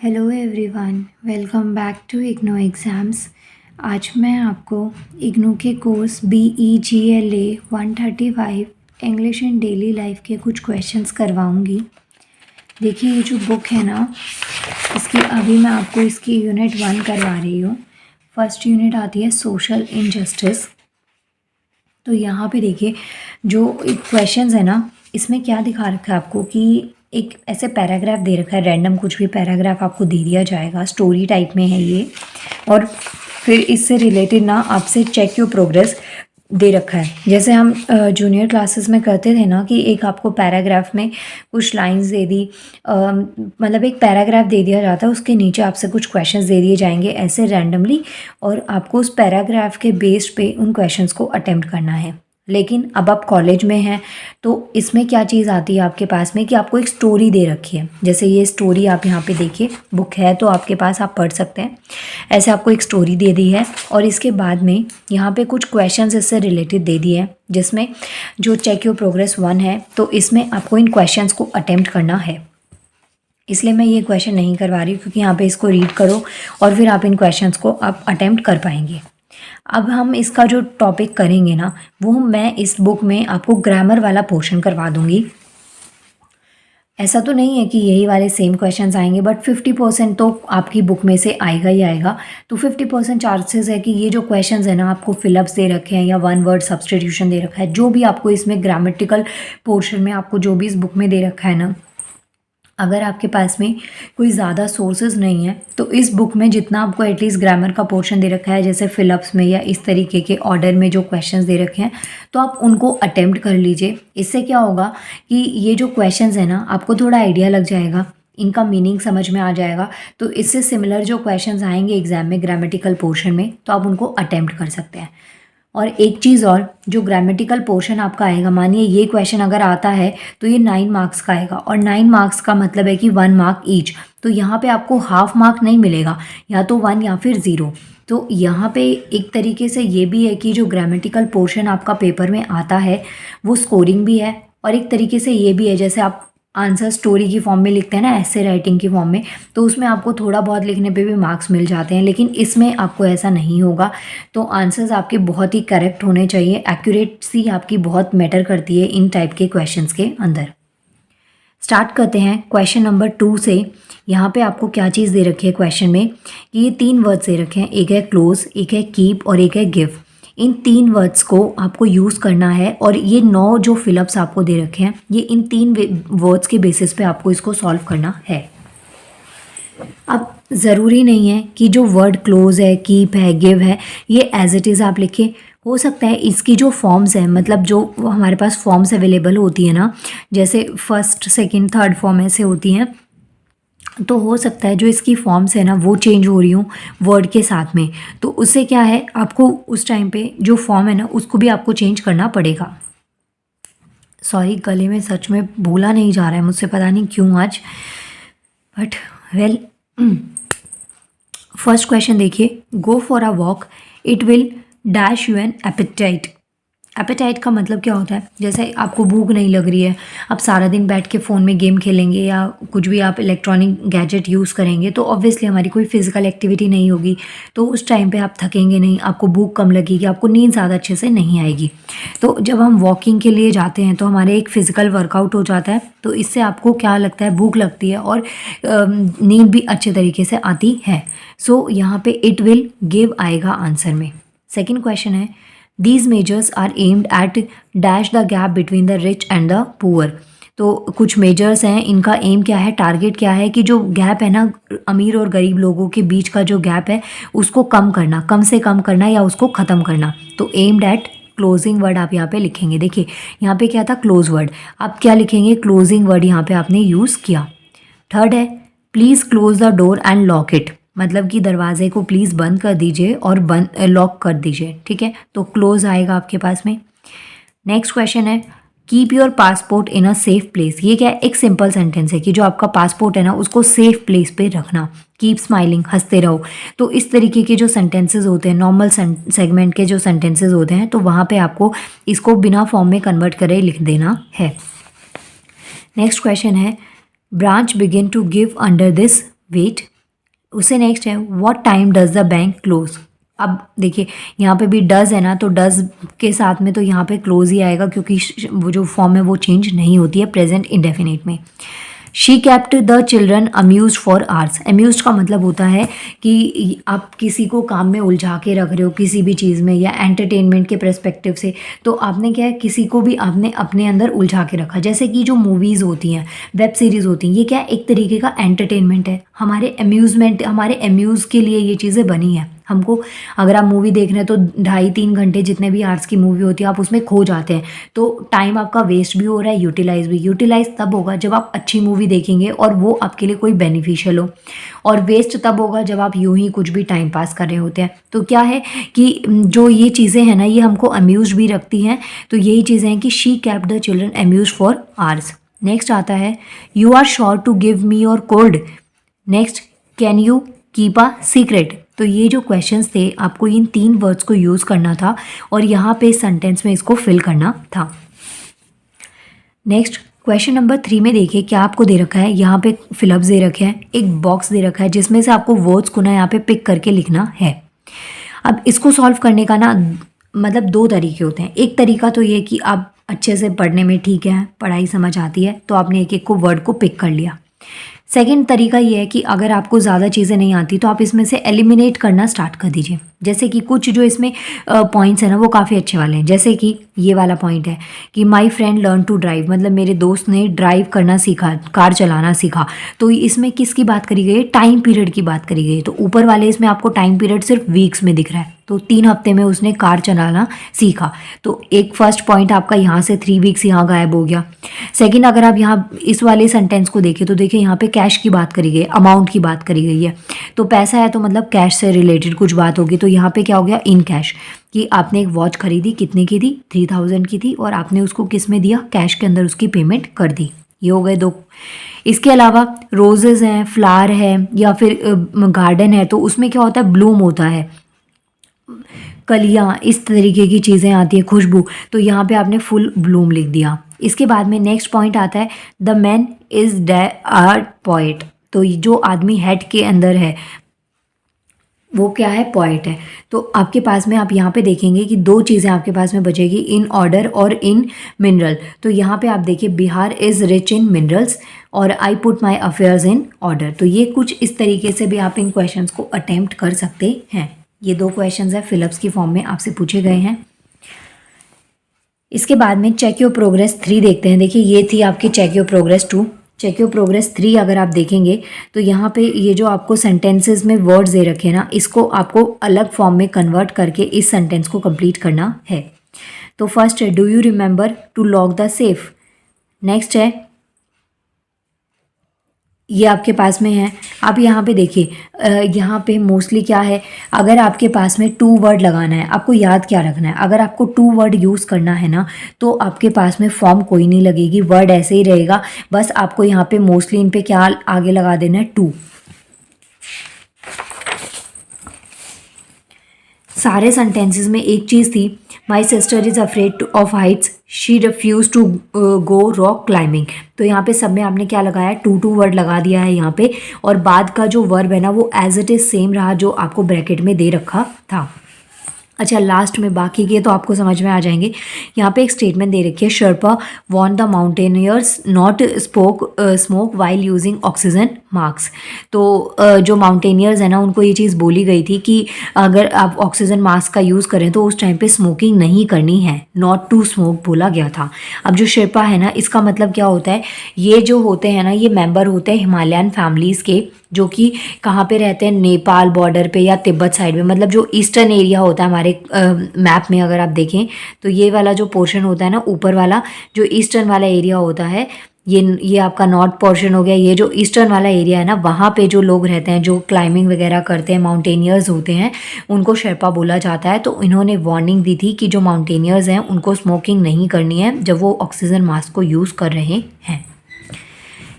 Hello everyone, welcome back to IGNOU exams. आज मैं आपको इग्नो के course BEGLA 135 English in daily life के कुछ क्वेश्चंस करवाऊंगी। देखिए, ये जो बुक है ना, इसकी अभी मैं आपको इसकी यूनिट 1 करवा रही हूँ। फर्स्ट यूनिट आती है सोशल इनजस्टिस। तो यहाँ पे देखिए, जो क्वेश्चंस है ना, इसमें क्या दिखा रखा है आपको कि एक ऐसे पैराग्राफ दे रखा है, रैंडम कुछ भी पैराग्राफ आपको दे दिया जाएगा, स्टोरी टाइप में है ये। और फिर इससे रिलेटेड ना आपसे चेक योर प्रोग्रेस दे रखा है। जैसे हम जूनियर क्लासेस में करते थे ना कि एक आपको पैराग्राफ में कुछ लाइंस दे दी, मतलब एक पैराग्राफ दे दिया जाता है, उसके नीचे आपसे कुछ क्वेश्चंस दे दिए जाएंगे ऐसे रैंडमली, और आपको उस पैराग्राफ के बेस्ड पे उन क्वेश्चंस को अटेम्प्ट करना है। लेकिन अब आप कॉलेज में हैं तो इसमें क्या चीज़ आती है आपके पास में कि आपको एक स्टोरी दे रखी है। जैसे ये स्टोरी आप यहाँ पे देखिए, बुक है तो आपके पास, आप पढ़ सकते हैं। ऐसे आपको एक स्टोरी दे दी है और इसके बाद में यहाँ पे कुछ क्वेश्चंस इससे रिलेटेड दे दिए हैं, जिसमें जो चेक योर प्रोग्रेस 1 है, तो इसमें आपको इन क्वेश्चंस को अटेम्प्ट करना है। इसलिए मैं ये क्वेश्चन नहीं करवा रही क्योंकि यहाँ पे इसको रीड करो और फिर आप इन क्वेश्चंस को आप अटेम्प्ट कर पाएंगे। अब हम इसका जो टॉपिक करेंगे ना, वो मैं इस बुक में आपको ग्रामर वाला पोर्शन करवा दूंगी। ऐसा तो नहीं है कि यही वाले सेम क्वेश्चंस आएंगे, बट 50% तो आपकी बुक में से आएगा ही आएगा। तो 50% चांसेस है कि ये जो क्वेश्चंस है ना, आपको फिलअप्स दे रखे हैं या वन वर्ड सब्सटीट्यूशन दे रखा है, जो भी आपको इसमें ग्रामेटिकल पोर्शन में आपको जो भी इस बुक में दे रखा है ना, अगर आपके पास में कोई ज़्यादा सोर्सेज नहीं है तो इस बुक में जितना आपको एटलीस्ट ग्रामर का पोर्शन दे रखा है, जैसे फिलअप्स में या इस तरीके के ऑर्डर में जो क्वेश्चंस दे रखे हैं, तो आप उनको अटेम्प्ट कर लीजिए। इससे क्या होगा कि ये जो क्वेश्चंस है ना, आपको थोड़ा आइडिया लग जाएगा, इनका मीनिंग समझ में आ जाएगा। तो इससे सिमिलर जो क्वेश्चंस आएंगे एग्जाम में ग्रामेटिकल पोर्शन में, तो आप उनको अटेम्प्ट कर सकते हैं। और एक चीज़ और, जो ग्रामेटिकल पोर्शन आपका आएगा, मानिए ये क्वेश्चन अगर आता है तो ये 9 मार्क्स का आएगा, और 9 मार्क्स का मतलब है कि 1 मार्क ईच। तो यहाँ पे आपको हाफ मार्क नहीं मिलेगा, या तो 1 या फिर 0। तो यहाँ पे एक तरीके से ये भी है कि जो ग्रामेटिकल पोर्शन आपका पेपर में आता है वो स्कोरिंग भी है, और एक तरीके से ये भी है जैसे आप आंसर स्टोरी की फॉर्म में लिखते हैं ना, ऐसे राइटिंग की फॉर्म में, तो उसमें आपको थोड़ा बहुत लिखने पे भी मार्क्स मिल जाते हैं। लेकिन इसमें आपको ऐसा नहीं होगा। तो आंसर्स आपके बहुत ही करेक्ट होने चाहिए। एक्यूरेसी आपकी बहुत मैटर करती है इन टाइप के क्वेश्चंस के अंदर। स्टार्ट करते हैं क्वेश्चन नंबर 2 से। यहाँ पे आपको क्या चीज़ दे रखी है क्वेश्चन में कि ये 3 वर्ड्स दे रखे हैं, एक है क्लोज, एक है कीप और एक है गिव। इन 3 वर्ड्स को आपको यूज़ करना है, और ये 9 जो फिलअप्स आपको दे रखे हैं, ये इन 3 वर्ड्स के बेसिस पे आपको इसको सॉल्व करना है। अब ज़रूरी नहीं है कि जो वर्ड क्लोज है, कीप है, गिव है, ये एज इट इज़ आप लिखें। हो सकता है इसकी जो फॉर्म्स हैं, मतलब जो हमारे पास फॉर्म्स अवेलेबल होती है ना, जैसे फर्स्ट सेकंड थर्ड फॉर्म ऐसे होती हैं, तो हो सकता है जो इसकी फॉर्म्स है ना वो चेंज हो रही हूँ वर्ड के साथ में। तो उससे क्या है, आपको उस टाइम पे जो फॉर्म है ना उसको भी आपको चेंज करना पड़ेगा। सॉरी, गले में सच में बोला नहीं जा रहा है मुझसे, पता नहीं क्यों आज, बट वेल। फर्स्ट क्वेश्चन देखिए, go for a walk, it will dash you an appetite. Appetite का मतलब क्या होता है, जैसे आपको भूख नहीं लग रही है, आप सारा दिन बैठ के फ़ोन में गेम खेलेंगे या कुछ भी आप इलेक्ट्रॉनिक गैजेट यूज़ करेंगे, तो ऑब्वियसली हमारी कोई फिजिकल एक्टिविटी नहीं होगी, तो उस टाइम पे आप थकेंगे नहीं, आपको भूख कम लगेगी, आपको नींद ज़्यादा अच्छे से नहीं आएगी। तो जब हम वॉकिंग के लिए जाते हैं तो हमारे एक फ़िज़िकल वर्कआउट हो जाता है, तो इससे आपको क्या लगता है, भूख लगती है और नींद भी अच्छे तरीके से आती है। सो यहाँ पे इट विल गिव आएगा आंसर में। सेकेंड क्वेश्चन है, These measures are aimed at dash the gap between the rich and the poor। तो कुछ मेजर्स हैं, इनका एम क्या है, टारगेट क्या है कि जो गैप है ना अमीर और गरीब लोगों के बीच का जो गैप है उसको कम करना, कम से कम करना या उसको ख़त्म करना। तो एम्ड एट क्लोजिंग वर्ड आप यहाँ पे लिखेंगे। देखिए यहाँ पे क्या था, क्लोज वर्ड, आप क्या लिखेंगे, क्लोजिंग वर्ड यहाँ पे आपने यूज़ किया। थर्ड है, please close the door and lock it, मतलब कि दरवाजे को प्लीज़ बंद कर दीजिए और लॉक कर दीजिए। ठीक है, तो क्लोज आएगा आपके पास में। नेक्स्ट क्वेश्चन है, keep your passport in a safe place. ये क्या है, एक सिंपल सेंटेंस है कि जो आपका पासपोर्ट है ना उसको सेफ प्लेस पे रखना। कीप स्माइलिंग, हंसते रहो। तो इस तरीके के जो सेंटेंसेस होते हैं, नॉर्मल सेगमेंट के जो सेंटेंसेस होते हैं, तो वहाँ पे आपको इसको बिना फॉर्म में कन्वर्ट करे लिख देना है। नेक्स्ट क्वेश्चन है, branch begin to give under this weight. उससे नेक्स्ट है what time does the bank close. अब देखिए यहाँ पे भी डज है ना, तो डज के साथ में तो यहाँ पे क्लोज ही आएगा क्योंकि वो जो फॉर्म है वो चेंज नहीं होती है प्रेजेंट इंडेफिनिट में। She kept the children amuse for hours. Amuse का मतलब होता है कि आप किसी को काम में उलझा के रख रहे हो किसी भी चीज़ में या एंटरटेनमेंट के पर्सपेक्टिव से, तो आपने क्या है किसी को भी आपने अपने अंदर उलझा के रखा। जैसे कि जो मूवीज़ होती हैं, वेब सीरीज़ होती हैं, ये क्या है एक तरीके का एंटरटेनमेंट है, हमारे अम्यूज़मेंट, हमारे अम्यूज़ के लिए ये चीज़ें बनी हैं। हमको अगर आप मूवी देख रहे हैं तो 2.5-3 घंटे जितने भी आवर्स की मूवी होती है आप उसमें खो जाते हैं, तो टाइम आपका वेस्ट भी हो रहा है, यूटिलाइज भी। यूटिलाइज तब होगा जब आप अच्छी मूवी देखेंगे और वो आपके लिए कोई बेनिफिशियल हो, और वेस्ट तब होगा जब आप यूं ही कुछ भी टाइम पास कर रहे होते हैं। तो क्या है कि जो ये चीज़ें हैं ना ये हमको अम्यूज भी रखती हैं। तो यही चीज़ें हैं कि she kept the children amuse for hours. Next आता है you are sure to give me your code. Next can you keep a secret. तो ये जो क्वेश्चंस थे आपको इन 3 वर्ड्स को यूज़ करना था और यहाँ पे सेंटेंस में इसको फिल करना था। नेक्स्ट क्वेश्चन नंबर 3 में देखिए क्या आपको दे रखा है। यहाँ पे फिलअप्स दे रखे हैं, एक बॉक्स दे रखा है जिसमें से आपको वर्ड्स को ना यहाँ पे पिक करके लिखना है। अब इसको सॉल्व करने का ना मतलब 2 तरीके होते हैं। एक तरीका तो ये कि आप अच्छे से पढ़ने में ठीक है, पढ़ाई समझ आती है, तो आपने एक एक को वर्ड को पिक कर लिया। सेकेंड तरीका ये है कि अगर आपको ज़्यादा चीज़ें नहीं आती तो आप इसमें से एलिमिनेट करना स्टार्ट कर दीजिए। जैसे कि कुछ जो इसमें पॉइंट्स हैं ना वो काफ़ी अच्छे वाले हैं। जैसे कि ये वाला पॉइंट है कि my friend learn to drive, मतलब मेरे दोस्त ने ड्राइव करना सीखा, कार चलाना सीखा। तो इसमें किसकी बात करी गई है, टाइम पीरियड की बात करी गई है। तो ऊपर वाले इसमें आपको टाइम पीरियड सिर्फ वीक्स में दिख रहा है, तो 3 हफ्ते में उसने कार चलाना सीखा। तो एक फर्स्ट पॉइंट आपका यहाँ से 3 वीक्स यहाँ गायब हो गया। सेकंड अगर आप यहाँ इस वाले सेंटेंस को देखें तो देखिए यहाँ पे कैश की बात करी गई है, अमाउंट की बात करी गई है। तो पैसा है तो मतलब कैश से रिलेटेड कुछ बात होगी। तो यहाँ पे क्या हो गया, इन कैश, कि आपने एक वॉच खरीदी, कितने की थी, 3000 की थी, और आपने उसको किस में दिया, कैश के अंदर उसकी पेमेंट कर दी। ये हो गए 2। इसके अलावा रोजेज़ हैं, फ्लावर है या फिर गार्डन है, तो उसमें क्या होता है, ब्लूम होता है, कलियाँ, इस तरीके की चीज़ें आती है, खुशबू। तो यहाँ पे आपने फुल ब्लूम लिख दिया। इसके बाद में नेक्स्ट पॉइंट आता है the man is are poet. तो जो आदमी हेड के अंदर है वो क्या है, पोएट है। तो आपके पास में आप यहाँ पे देखेंगे कि 2 चीज़ें आपके पास में बचेगी, इन ऑर्डर और इन मिनरल। तो यहाँ पे आप देखिए Bihar is rich in minerals और I put my affairs in order. तो ये कुछ इस तरीके से भी आप इन क्वेश्चंस को अटेम्प्ट कर सकते हैं। ये 2 क्वेश्चंस है फिलअप्स की फॉर्म में आपसे पूछे गए हैं। इसके बाद में चेक योर प्रोग्रेस 3 देखते हैं। देखिए ये थी आपकी check your progress 2। Check your progress 3 अगर आप देखेंगे तो यहाँ पे ये जो आपको सेंटेंसेस में वर्ड्स दे रखे हैं ना, इसको आपको अलग फॉर्म में कन्वर्ट करके इस सेंटेंस को कंप्लीट करना है। तो फर्स्ट है do you remember to lock the safe. Next है, ये आपके पास में है। आप यहाँ पे देखिए यहाँ पे मोस्टली क्या है, अगर आपके पास में 2 वर्ड लगाना है, आपको याद क्या रखना है, अगर आपको 2 वर्ड यूज़ करना है ना तो आपके पास में फॉर्म कोई नहीं लगेगी, वर्ड ऐसे ही रहेगा। बस आपको यहाँ पे मोस्टली इन पे क्या आगे लगा देना है, 2। सारे सेंटेंसेस में एक चीज़ थी, my sister is afraid of heights, she refuse to go rock climbing. तो यहाँ पे सब में आपने क्या लगाया है, 2 वर्ड लगा दिया है यहाँ पे, और बाद का जो वर्ब है ना वो एज इट इज़ सेम रहा जो आपको ब्रैकेट में दे रखा था। अच्छा लास्ट में बाकी के तो आपको समझ में आ जाएंगे। यहाँ पे एक स्टेटमेंट दे रखी है, Sherpa want the mountaineers not smoke while using oxygen mask. तो जो माउंटेनियर्स है ना उनको ये चीज़ बोली गई थी कि अगर आप ऑक्सीजन मास्क का यूज़ करें तो उस टाइम पे स्मोकिंग नहीं करनी है, नॉट टू स्मोक बोला गया था। अब जो शेरपा है ना इसका मतलब क्या होता है, ये जो होते हैं ना ये मेंबर होते हैं हिमालयन फैमिलीज़ के, जो कि कहाँ पे रहते हैं, नेपाल बॉर्डर पे या तिब्बत साइड में, मतलब जो ईस्टर्न एरिया होता है हमारे मैप में अगर आप देखें तो ये वाला जो पोर्शन होता है ना ऊपर वाला, जो ईस्टर्न वाला एरिया होता है, ये आपका नॉर्थ पोर्शन हो गया। ये जो ईस्टर्न वाला एरिया है ना वहाँ पे जो लोग रहते हैं, जो क्लाइंबिंग वगैरह करते हैं, माउंटेनियर्स होते हैं, उनको शेरपा बोला जाता है। तो इन्होंने वार्निंग दी थी कि जो माउंटेनियर्स हैं उनको स्मोकिंग नहीं करनी है जब वो ऑक्सीजन मास्क को यूज़ कर रहे हैं।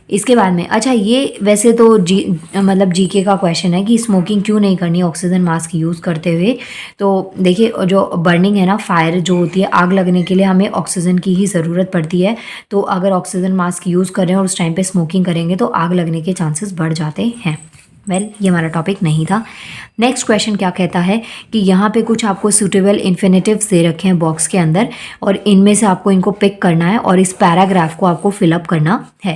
इसके बाद में अच्छा, ये वैसे तो मतलब जीके का क्वेश्चन है कि स्मोकिंग क्यों नहीं करनी ऑक्सीजन मास्क यूज़ करते हुए। तो देखिए, जो बर्निंग है ना, फायर जो होती है, आग लगने के लिए हमें ऑक्सीजन की ही ज़रूरत पड़ती है। तो अगर ऑक्सीजन मास्क यूज़ करें और उस टाइम पे स्मोकिंग करेंगे तो आग लगने के चांसेस बढ़ जाते हैं। ये हमारा टॉपिक नहीं था। नेक्स्ट क्वेश्चन क्या कहता है कि यहाँ पे कुछ आपको सूटेबल इन्फिनेटिव्स दे रखे हैं बॉक्स के अंदर, और इनमें से आपको इनको पिक करना है और इस पैराग्राफ को आपको फिलअप करना है।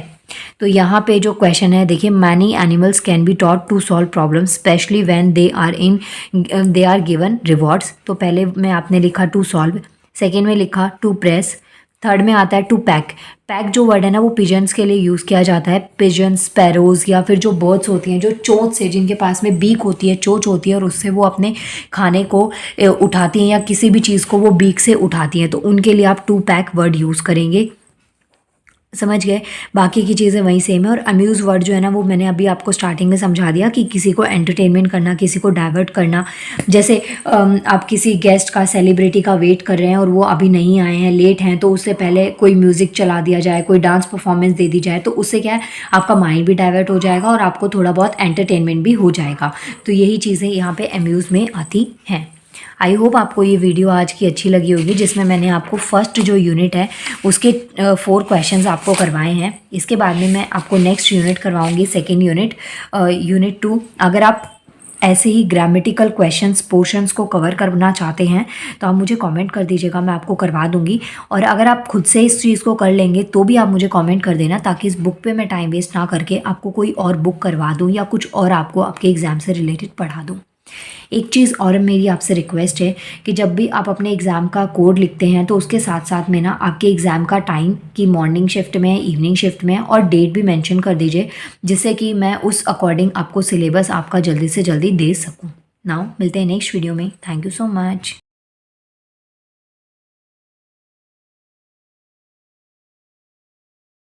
तो यहाँ पे जो क्वेश्चन है, देखिए, many animals can be taught to solve problems specially when they are given rewards. तो पहले में आपने लिखा टू सॉल्व, सेकेंड में लिखा टू प्रेस, थर्ड में आता है टू पैक। पैक जो वर्ड है ना, वो पिजन्स के लिए यूज़ किया जाता है। पिजन्स, स्पैरोज, या फिर जो बर्ड्स होती हैं जो चोंच से, जिनके पास में बीक होती है, चोंच होती है, और उससे वो अपने खाने को उठाती हैं या किसी भी चीज़ को वो बीक से उठाती हैं, तो उनके लिए आप टू पैक वर्ड यूज़ करेंगे। समझ गए? बाकी की चीज़ें वहीं सेम है। और अम्यूज़ वर्ड जो है ना, वो मैंने अभी आपको स्टार्टिंग में समझा दिया कि किसी को एंटरटेनमेंट करना, किसी को डाइवर्ट करना। जैसे आप किसी गेस्ट का, सेलिब्रिटी का वेट कर रहे हैं और वो अभी नहीं आए हैं, लेट हैं, तो उससे पहले कोई म्यूज़िक चला दिया जाए, कोई डांस परफॉर्मेंस दे दी जाए, तो उससे क्या है, आपका माइंड भी डाइवर्ट हो जाएगा और आपको थोड़ा बहुत एंटरटेनमेंट भी हो जाएगा। तो यही चीज़ें यहाँ पे अम्यूज़ में आती हैं। आई होप आपको ये वीडियो आज की अच्छी लगी होगी, जिसमें मैंने आपको फर्स्ट जो यूनिट है उसके 4 क्वेश्चंस आपको करवाए हैं। इसके बाद में मैं आपको नेक्स्ट यूनिट करवाऊंगी, सेकेंड यूनिट, यूनिट 2। अगर आप ऐसे ही ग्रामेटिकल क्वेश्चंस पोर्शंस को कवर करना चाहते हैं तो आप मुझे कमेंट कर दीजिएगा, मैं आपको करवा दूंगी। और अगर आप खुद से इस चीज़ को कर लेंगे तो भी आप मुझे कमेंट कर देना, ताकि इस बुक पे मैं टाइम वेस्ट ना करके आपको कोई और बुक करवा दूँ या कुछ और आपको आपके एग्ज़ाम से रिलेटेड पढ़ा दूँ। एक चीज़ और मेरी आपसे रिक्वेस्ट है कि जब भी आप अपने एग्ज़ाम का कोड लिखते हैं तो उसके साथ साथ में ना आपके एग्ज़ाम का टाइम, कि मॉर्निंग शिफ्ट में है, इवनिंग शिफ्ट में है, और डेट भी मेंशन कर दीजिए, जिससे कि मैं उस अकॉर्डिंग आपको सिलेबस आपका जल्दी से जल्दी दे सकूं। नाउ मिलते हैं नेक्स्ट वीडियो में। Thank you so much.